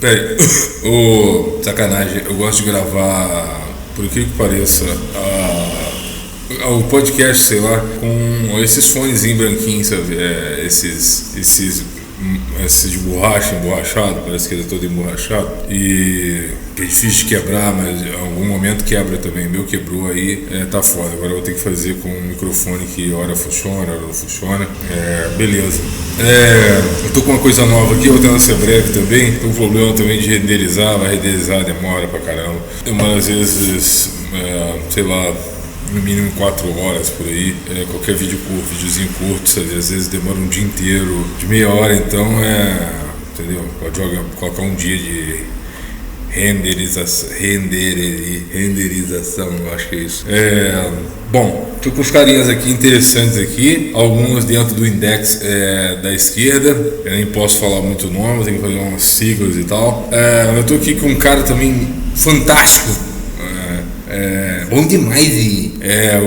Peraí, sacanagem, eu gosto de gravar, por que pareça, o podcast, sei lá, com esses fonezinhos branquinhos, sabe? Esses de borracha, emborrachado, parece que ele é todo emborrachado. E que é difícil de quebrar, mas em algum momento quebra também. Meu quebrou aí, tá foda. Agora eu vou ter que fazer com um microfone que hora funciona, hora não funciona. Beleza. Eu tô com uma coisa nova aqui, eu vou tentar ser breve também. Tem um problema também de renderizar, vai renderizar, demora pra caramba. Demora às vezes, sei lá, no mínimo 4 horas por aí. Qualquer videozinho curto, às vezes demora um dia inteiro, de meia hora, então entendeu? Pode colocar um dia de renderização, eu acho que é isso. Bom, tô com os carinhas aqui interessantes aqui, alguns dentro do index da esquerda. Eu nem posso falar muito nome, tenho que fazer umas siglas e tal. Eu tô aqui com um cara também fantástico. Bom demais,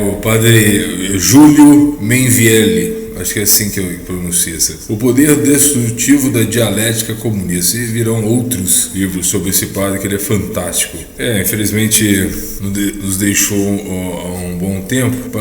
o padre Júlio Menvielli, acho que é assim que eu pronuncio. O poder destrutivo da dialética comunista. E virão outros livros sobre esse padre, que ele é fantástico. Infelizmente nos deixou há um bom tempo.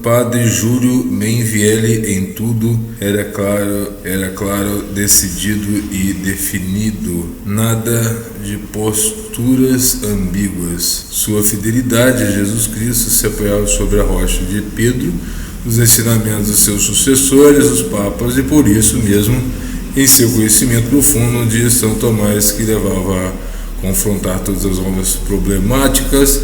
Padre Júlio Menvielli em tudo era claro, decidido e definido. Nada de posturas ambíguas. Sua fidelidade a Jesus Cristo se apoiava sobre a rocha de Pedro, os ensinamentos dos seus sucessores, os papas, e por isso mesmo em seu conhecimento profundo de São Tomás, que levava a confrontar todas as obras problemáticas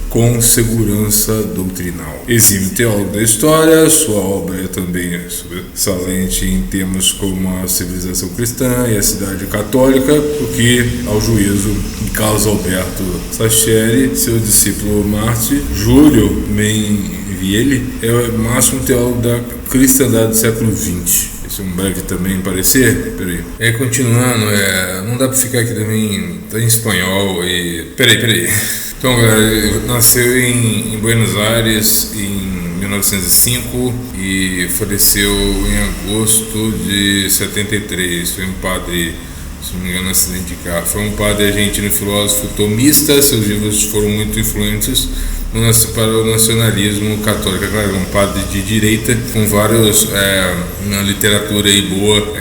com segurança doutrinal. Exímio teólogo da história, sua obra é também sobressalente em temas como a civilização cristã e a cidade católica, o que, ao juízo de Carlos Alberto Sacheri, seu discípulo Marte, Júlio Menvielli é o máximo teólogo da cristandade do século XX. Esse é um breve também parecer. Peraí. Continuando, não dá pra ficar aqui também, tá em espanhol e... Peraí. Então, galera, nasceu em Buenos Aires em 1905 e faleceu em agosto de 73. Foi um padre, se não me engano, acidente de carro. Foi um padre argentino, filósofo tomista. Seus livros foram muito influentes para o nacionalismo católico. Claro, um padre de direita com vários uma literatura aí boa,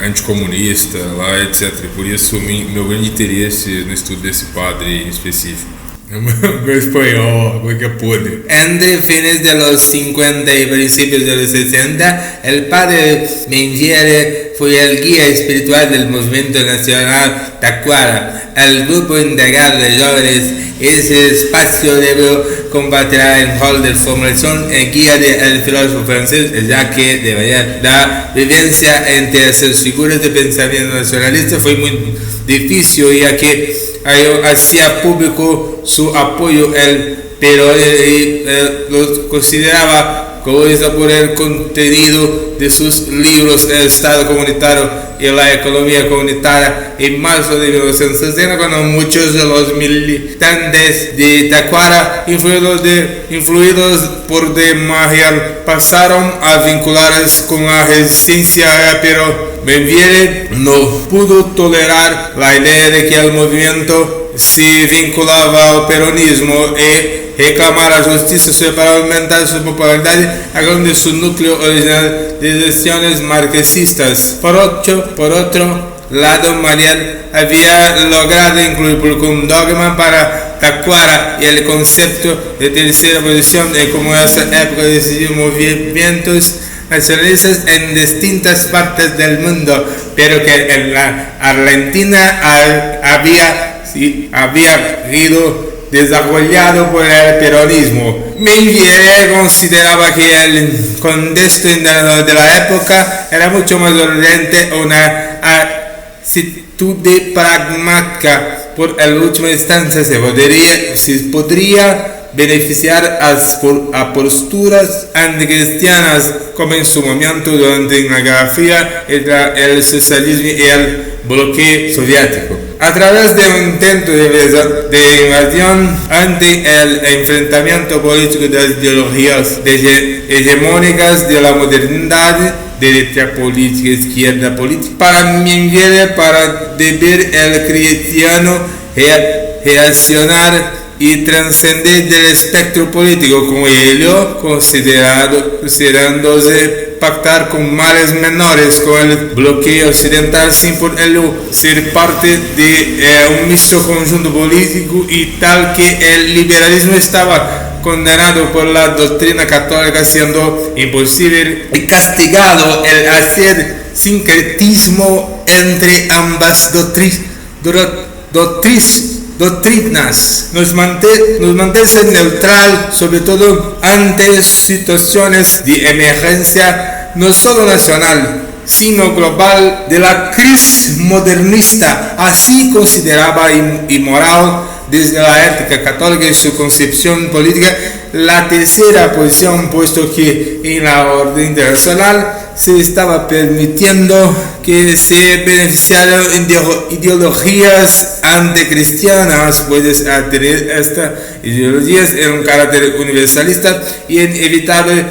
anticomunista lá, etc. Por isso meu grande interesse no estudo desse padre em específico. Meu espanhol, como é que é podre. Entre fines de los 50 y principios de los 60, el padre Mengiere fue el guía espiritual del movimiento nacional Tacuara. El grupo integrado de jóvenes, ese espacio debe combatirá en hall de formulación en guía del filósofo francés Jacques de Valère. La vivencia entre esas figuras de pensamiento nacionalista fue muy difícil, ya que hacía público su apoyo, pero lo consideraba egoísta por el contenido de sus libros El Estado Comunitario y la Economía Comunitaria. En marzo de 1960, cuando muchos de los militantes de Tacuara, influidos por de Maher, pasaron a vincularse con la resistencia, pero Menvielli no pudo tolerar la idea de que el movimiento se vinculaba al peronismo y reclamar la justicia social para aumentar su popularidad, hablando de su núcleo original de decisiones marxistas. Por otro lado, Mariel había logrado incluir un dogma para Tacuara y el concepto de tercera posición, y como en esa época decidió movimientos nacionalistas en distintas partes del mundo, pero que en la Argentina había sido desarrollado por el peronismo. Mengiere consideraba que el contexto de la época era mucho más urgente, una actitud pragmática. Por en última instancia se podría beneficiar a posturas anticristianas como en su momento durante la Guerra Fría, el socialismo y el bloqueo soviético. A través de un intento de invasión ante el enfrentamiento político de las ideologías hegemónicas de la modernidad, derecha política, izquierda política, para Mengele, para deber el cristiano reaccionar y trascender del espectro político, como ello considerándose pactar con males menores con el bloqueo occidental sin por ello ser parte de un mixto conjunto político y tal que el liberalismo estaba condenado por la doctrina católica, siendo imposible y castigado el hacer sincretismo entre ambas doctrinas, nos mantiene neutral, sobre todo ante situaciones de emergencia no solo nacional, sino global de la crisis modernista. Así consideraba inmoral desde la ética católica y su concepción política la tercera posición, puesto que en la orden internacional se estaba permitiendo que se beneficiaran ideologías anticristianas, pues tener estas ideologías en un carácter universalista y inevitable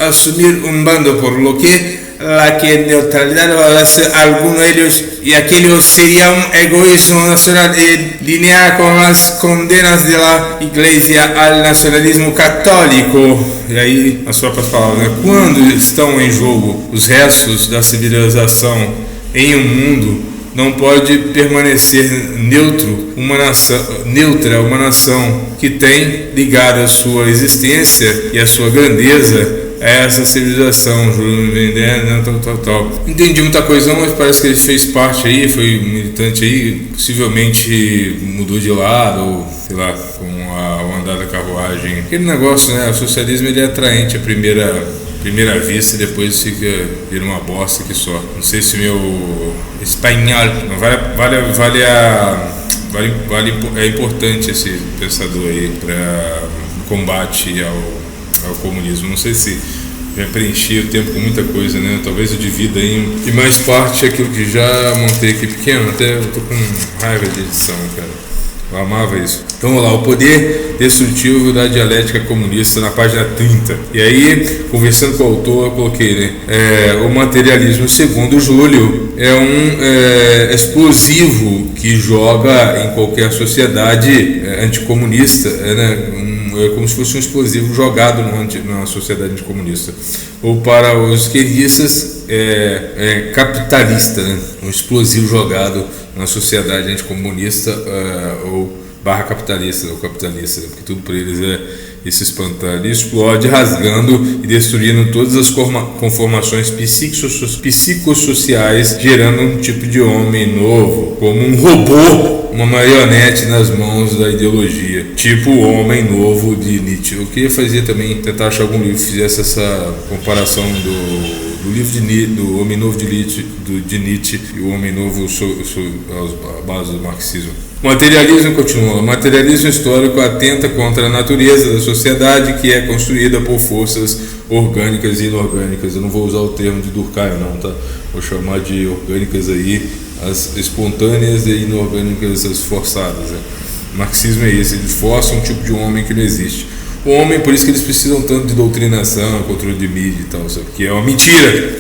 asumir un bando, por lo que la neutralidad hace algunos de ellos y aquello sería un egoísmo nacional en línea con las condenas de la Iglesia al nacionalismo católico. E aí as próprias palavras, né? Quando estão em jogo os restos da civilização em um mundo, não pode permanecer neutra uma nação que tem ligado a sua existência e a sua grandeza a essa civilização, tal. Entendi muita coisa, mas parece que ele fez parte aí, foi militante aí, possivelmente mudou de lado, ou sei lá, com o andar da carruagem. Aquele negócio, né? O socialismo ele é atraente à primeira vista e depois vira uma bosta que só. Não sei se meu espanhol é importante esse pensador aí para combate ao comunismo. Não sei se já preenchi o tempo com muita coisa, né? Talvez eu divida aí e mais parte aquilo que já montei aqui pequeno. Até eu tô com raiva de edição, cara. Eu amava isso. Então vamos lá, o poder destrutivo da dialética comunista na página 30. E aí, conversando com o autor, eu coloquei, né? O materialismo, segundo Júlio, é um explosivo que joga em qualquer sociedade anticomunista, né? É como se fosse um explosivo jogado na sociedade anticomunista. Ou para os esquerdistas, é capitalista, né? Um explosivo jogado na sociedade anticomunista ou barra capitalista, ou capitalista, porque tudo para eles é esse espantalho. Ele explode rasgando e destruindo todas as conformações psicossociais, gerando um tipo de homem novo, como um robô, uma marionete nas mãos da ideologia, tipo o homem novo de Nietzsche. Eu queria fazer também, tentar achar algum livro que fizesse essa comparação do livro do Homem Novo de Nietzsche e o Homem Novo à base do marxismo. Materialismo continua. O materialismo histórico atenta contra a natureza da sociedade, que é construída por forças orgânicas e inorgânicas. Eu não vou usar o termo de Durkheim não, tá? Vou chamar de orgânicas aí, as espontâneas e inorgânicas, as forçadas, né? O marxismo é isso, eles forçam um tipo de homem que não existe. O homem, por isso que eles precisam tanto de doutrinação, controle de mídia e tal, sabe? Que é uma mentira.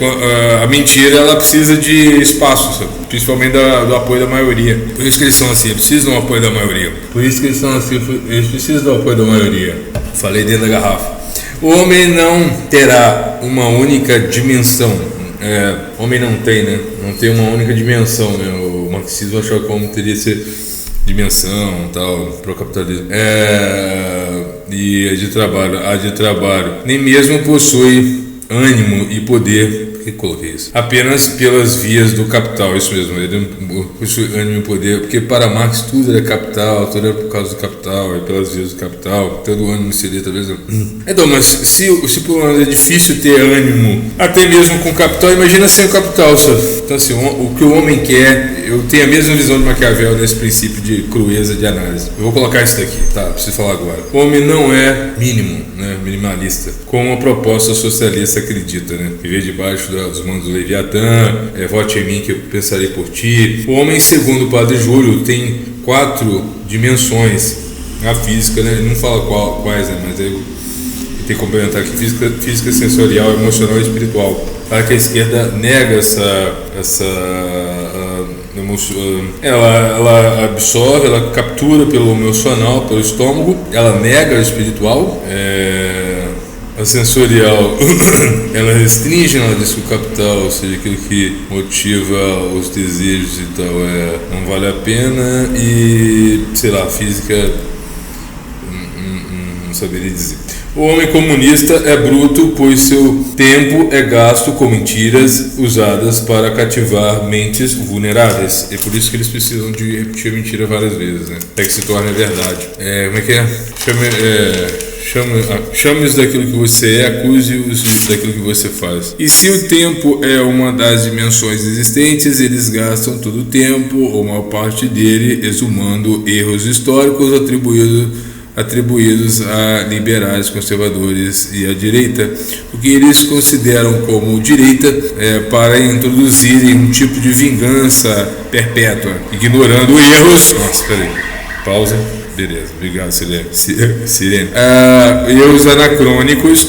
A mentira, ela precisa de espaço, sabe? Principalmente do apoio da maioria. Por isso que eles são assim, precisam do apoio da maioria. Por isso que eles são assim, eles precisam do apoio da maioria. Falei dentro da garrafa. O homem não terá uma única dimensão. Homem não tem, né? Não tem uma única dimensão, né? O marxismo achou que o homem teria que ser dimensão, tal, pro capitalismo. E a de trabalho. Nem mesmo possui ânimo e poder. Por que coloquei isso? Apenas pelas vias do capital, isso mesmo. Ele não possui ânimo e poder, porque para Marx tudo era capital, tudo era por causa do capital, é pelas vias do capital. Todo ânimo seria talvez. Então, mas se por um lado é difícil ter ânimo, até mesmo com capital, imagina sem o capital, sabe? Então, assim, o que o homem quer eu tenho a mesma visão de Maquiavel nesse princípio de crueza de análise. Eu vou colocar isso daqui, tá? Preciso falar agora. O homem não é mínimo, né? Minimalista, como a proposta socialista acredita, né? Viver debaixo dos mandos do Leviatã, vote em mim que eu pensarei por ti. O homem, segundo o Padre Júlio, tem 4 dimensões. A física, né? Ele não fala quais, né? Mas ele tem que complementar aqui: física, sensorial, emocional e espiritual. Para que a esquerda nega ela absorve, ela captura pelo emocional, pelo estômago, ela nega o espiritual, a sensorial ela restringe, ela diz que o capital, ou seja, aquilo que motiva os desejos e tal, não vale a pena, e sei lá, física não saberia dizer. O homem comunista é bruto, pois seu tempo é gasto com mentiras usadas para cativar mentes vulneráveis. É por isso que eles precisam de repetir a mentira várias vezes, né? Até que se torne verdade. Como é que é? Chame-os daquilo que você é, acuse-os daquilo que você faz. E se o tempo é uma das dimensões existentes, eles gastam todo o tempo, ou maior parte dele, exumando erros históricos atribuídos a liberais, conservadores e à direita, o que eles consideram como direita, para introduzirem um tipo de vingança perpétua, ignorando erros. Nossa, peraí, pausa. Beleza, obrigado, Sirene. Erros anacrônicos,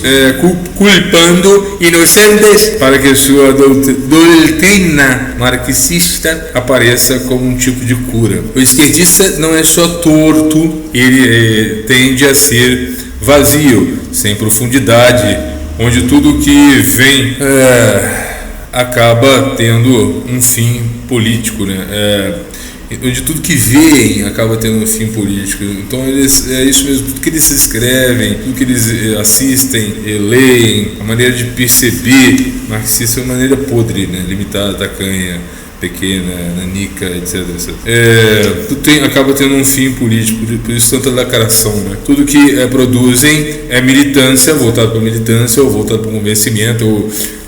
culpando inocentes para que sua doutrina marxista apareça como um tipo de cura. O esquerdista não é só torto, ele tende a ser vazio, sem profundidade, onde tudo que vem acaba tendo um fim político, né? Onde tudo que veem acaba tendo um fim político. Então é isso mesmo, tudo que eles escrevem, tudo que eles assistem e leem, a maneira de perceber marxista é uma maneira podre, né? Limitada, tacanha, pequena, nanica, etc. Tudo acaba tendo um fim político, por isso tanta lacração, né? Tudo que produzem é militância, voltado para militância, ou voltado para convencimento,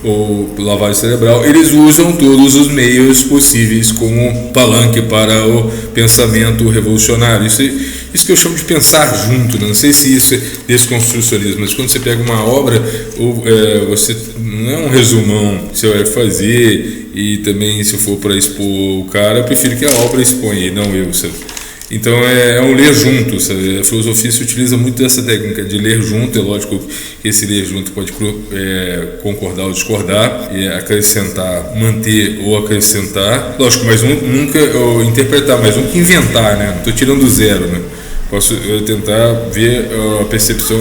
ou lavagem cerebral. Eles usam todos os meios possíveis como palanque para o pensamento revolucionário. Isso que eu chamo de pensar junto, né? Não sei se isso é desconstrucionismo, mas quando você pega uma obra, você não é um resumão que você vai fazer, e também se for para expor o cara, eu prefiro que a obra exponha, e não eu, sabe? Então é um ler junto, sabe? A filosofia se utiliza muito dessa técnica de ler junto. É lógico que esse ler junto pode concordar ou discordar, acrescentar, manter ou acrescentar, lógico, mas nunca interpretar, mas nunca inventar, né? Não estou tirando do zero, né? Posso tentar ver a percepção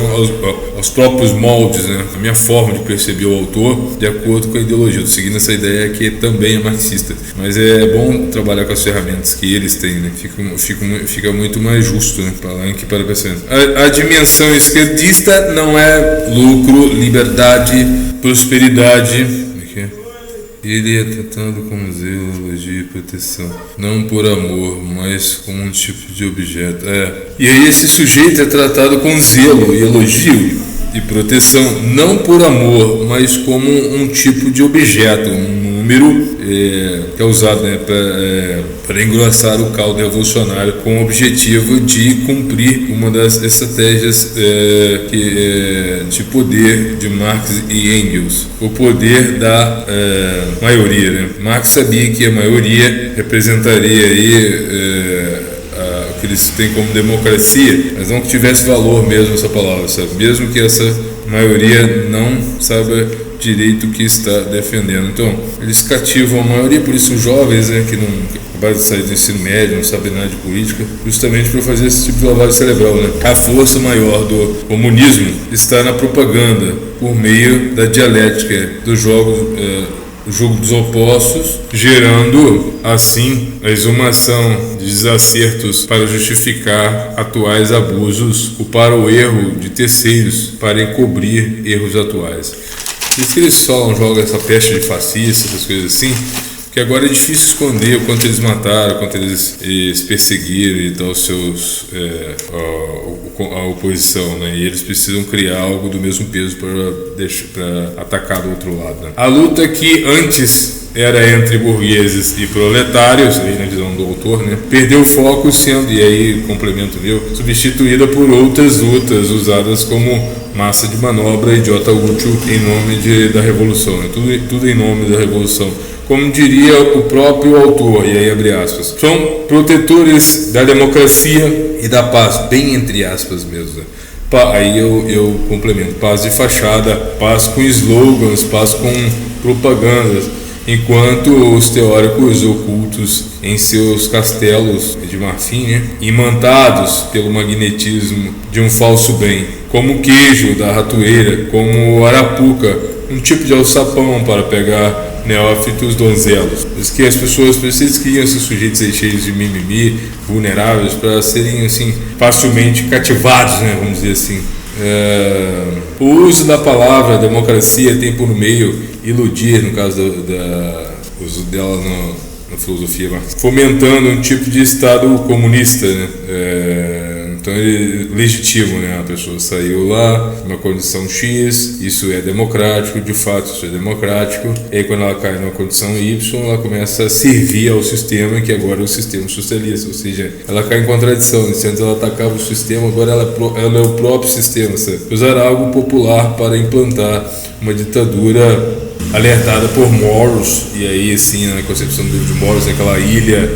aos próprios moldes, né? A minha forma de perceber o autor de acordo com a ideologia. Estou seguindo essa ideia que também é marxista, mas é bom trabalhar com as ferramentas que eles têm, né? Fica muito mais justo, né? Palanque para pensamento. A dimensão esquerdista não é lucro, liberdade, prosperidade. Ele é tratado como zelo, elogio e proteção, não por amor, mas como um tipo de objeto. E aí esse sujeito é tratado com zelo e elogio e proteção, não por amor, mas como um tipo de objeto, um número que é usado, né, para engrossar o caldo revolucionário, com o objetivo de cumprir uma das estratégias de poder de Marx e Engels, o poder da maioria, né? Marx sabia que a maioria representaria aí o que eles têm como democracia, mas não que tivesse valor mesmo essa palavra, sabe? Mesmo que essa maioria não saiba direito o que está defendendo. Então, eles cativam a maioria, por isso os jovens, né, que não acabaram de sair do ensino médio, não sabem nada de política, justamente para fazer esse tipo de lavagem cerebral, né? A força maior do comunismo está na propaganda, por meio da dialética, do jogo dos opostos, gerando assim a exumação de desacertos para justificar atuais abusos, ou para o erro de terceiros para encobrir erros atuais. Por isso que eles só jogam essa peste de fascista, essas coisas assim, que agora é difícil esconder o quanto eles mataram, o quanto eles perseguiram e tal, a oposição, né? E eles precisam criar algo do mesmo peso para atacar do outro lado, né? A luta que antes era entre burgueses e proletários, aí na visão do autor, né? Perdeu o foco sendo, e aí complemento meu, substituída por outras lutas usadas como massa de manobra, idiota útil em nome da revolução, né? Tudo em nome da revolução. Como diria o próprio autor, e aí abre aspas, são protetores da democracia e da paz, bem entre aspas mesmo, né? Aí eu complemento, paz de fachada, paz com slogans, paz com propagandas, enquanto os teóricos ocultos em seus castelos de marfim, né, imantados pelo magnetismo de um falso bem, como o queijo da ratoeira, como o arapuca, um tipo de alçapão para pegar neófitos donzelos. Diz que as pessoas criam esses sujeitos aí cheios de mimimi, vulneráveis, para serem assim facilmente cativados, né, vamos dizer assim. O uso da palavra democracia tem por meio iludir, no caso uso dela na filosofia, fomentando um tipo de Estado comunista, né? Então ele legítimo, né? A pessoa saiu lá, uma condição X, isso é democrático, de fato isso é democrático, e aí quando ela cai numa condição Y, ela começa a servir ao sistema, que agora é o sistema socialista, ou seja, ela cai em contradição, se antes ela atacava o sistema, agora ela é o próprio sistema, sabe? Usar algo popular para implantar uma ditadura alertada por Moros, e aí assim, na concepção de Moros, aquela ilha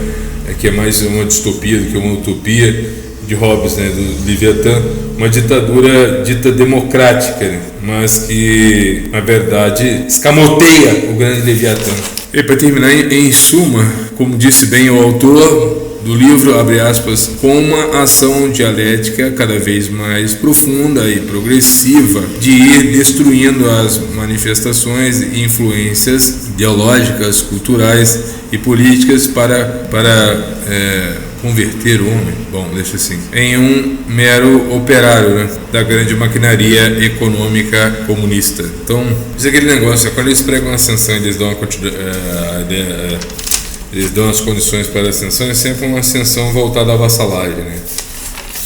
que é mais uma distopia do que uma utopia, de Hobbes, né, do Leviatã, uma ditadura dita democrática, né, mas que, na verdade, escamoteia o grande Leviatã. E para terminar, em suma, como disse bem o autor do livro, abre aspas, com uma ação dialética cada vez mais profunda e progressiva de ir destruindo as manifestações e influências ideológicas, culturais e políticas para converter o homem, deixa assim, em um mero operário, né, da grande maquinaria econômica comunista. Então, isso é aquele negócio, quando eles pregam a ascensão, eles dão eles dão as condições para a ascensão, é sempre uma ascensão voltada à vassalagem, né?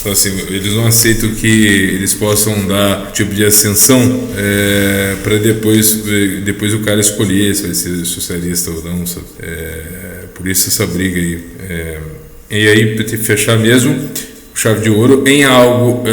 Então, assim, eles não aceitam que eles possam dar tipo de ascensão para depois o cara escolher se vai ser socialista ou não, sabe? Por isso essa briga aí. E aí, para fechar mesmo, chave de ouro, em algo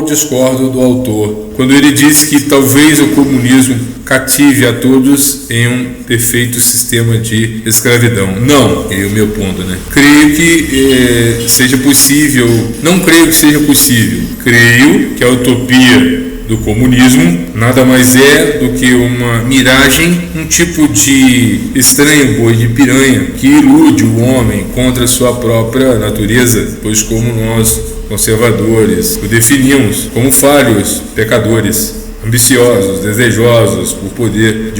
discordo do autor, quando ele diz que talvez o comunismo cative a todos em um perfeito sistema de escravidão. Não, é o meu ponto, né? Creio que seja possível, não creio que seja possível, creio que a utopia do comunismo nada mais é do que uma miragem, um tipo de estranho boi de piranha que ilude o homem contra sua própria natureza, pois como nós, conservadores, o definimos como falhos, pecadores, ambiciosos, desejosos por poder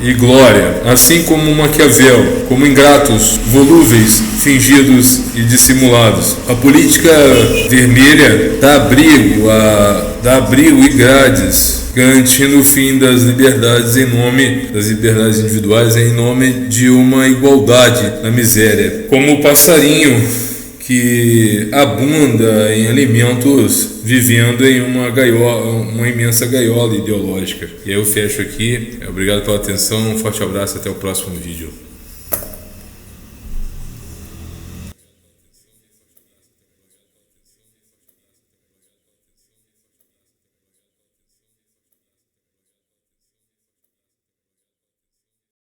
e glória, assim como Maquiavel, como ingratos, volúveis, fingidos e dissimulados. A política vermelha dá abrigo e grades, garantindo o fim das liberdades individuais em nome de uma igualdade na miséria, como o passarinho que abunda em alimentos vivendo em uma imensa gaiola ideológica. E aí eu fecho aqui. Obrigado pela atenção, um forte abraço, até o próximo vídeo.